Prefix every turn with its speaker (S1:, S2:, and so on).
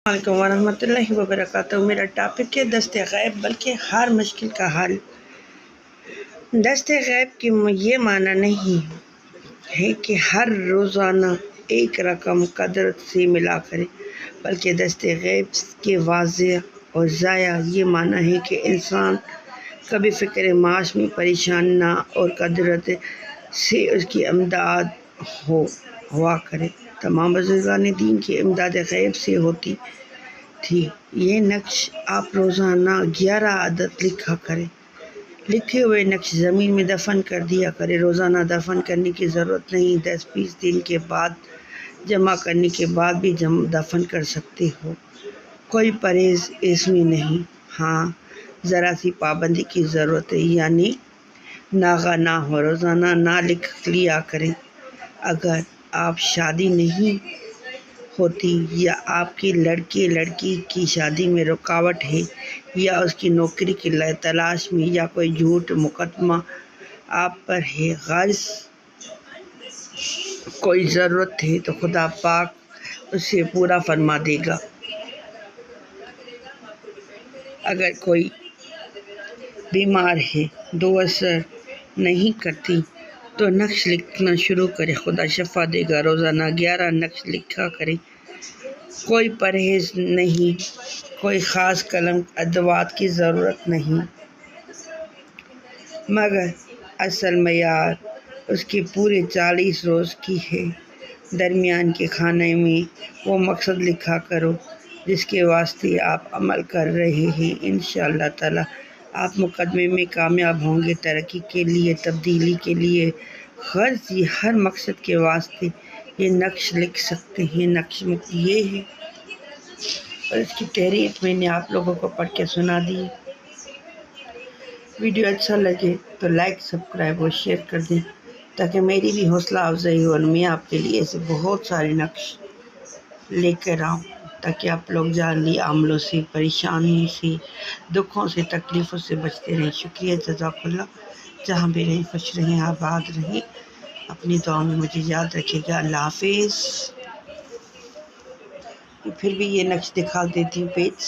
S1: علیکم ورحمۃ اللہ وبرکاتہ۔ میرا ٹاپک ہے دست غیب بلکہ ہر مشکل کا حل۔ دست غیب کی یہ معنی نہیں ہے کہ ہر روزانہ ایک رقم قدرت سے ملا کرے، بلکہ دست غیب کے واضح اور ضائع یہ معنی ہے کہ انسان کبھی فکر معاش میں پریشان نہ اور قدرت سے اس کی امداد ہوا کرے۔ تمام بزرگان دین کی امداد غیب سے ہوتی تھی۔ یہ نقش آپ روزانہ 11 عدد لکھا کریں۔ لکھے ہوئے نقش زمین میں دفن کر دیا کرے۔ روزانہ دفن کرنے کی ضرورت نہیں، 10-20 دن کے بعد جمع کرنے کے بعد بھی دفن کر سکتے ہو۔ کوئی پرہیز اس میں نہیں، ہاں ذرا سی پابندی کی ضرورت ہے، یعنی ناغہ نہ ہو، روزانہ نہ لکھ لیا کریں۔ اگر آپ شادی نہیں ہوتی یا آپ کی لڑکی کی شادی میں رکاوٹ ہے یا اس کی نوکری کی تلاش میں یا کوئی جھوٹ مقدمہ آپ پر ہے، غرض کوئی ضرورت ہے تو خدا پاک اسے پورا فرما دے گا۔ اگر کوئی بیمار ہے، دوا اثر نہیں کرتی تو نقش لکھنا شروع کرے، خدا شفا دے گا۔ روزانہ 11 نقش لکھا کریں۔ کوئی پرہیز نہیں، کوئی خاص قلم ادوات کی ضرورت نہیں، مگر اصل معیار اس کے پورے 40 روز کی ہے۔ درمیان کے خانے میں وہ مقصد لکھا کرو جس کے واسطے آپ عمل کر رہے ہیں۔ انشاءاللہ تعالی آپ مقدمے میں کامیاب ہوں گے۔ ترقی کے لیے، تبدیلی کے لیے، غرض ہر مقصد کے واسطے یہ نقش لکھ سکتے ہیں۔ نقش یہ ہے اور اس کی تحریر میں نے آپ لوگوں کو پڑھ کے سنا دی۔ ویڈیو اچھا لگے تو لائک، سبسکرائب اور شیئر کر دیں تاکہ میری بھی حوصلہ افزائی ہو اور میں آپ کے لیے ایسے بہت سارے نقش لے کر آؤں تاکہ آپ لوگ جعلی عملوں سے، پریشانی سے، دکھوں سے، تکلیفوں سے بچتے رہیں۔ شکریہ، جزاک اللہ۔ جہاں بھی رہیں خوش رہیں، آباد رہیں۔ اپنی دعا میں مجھے یاد رکھے گا۔ اللہ حافظ۔ پھر بھی یہ نقش دکھا دیتی ہوں پیج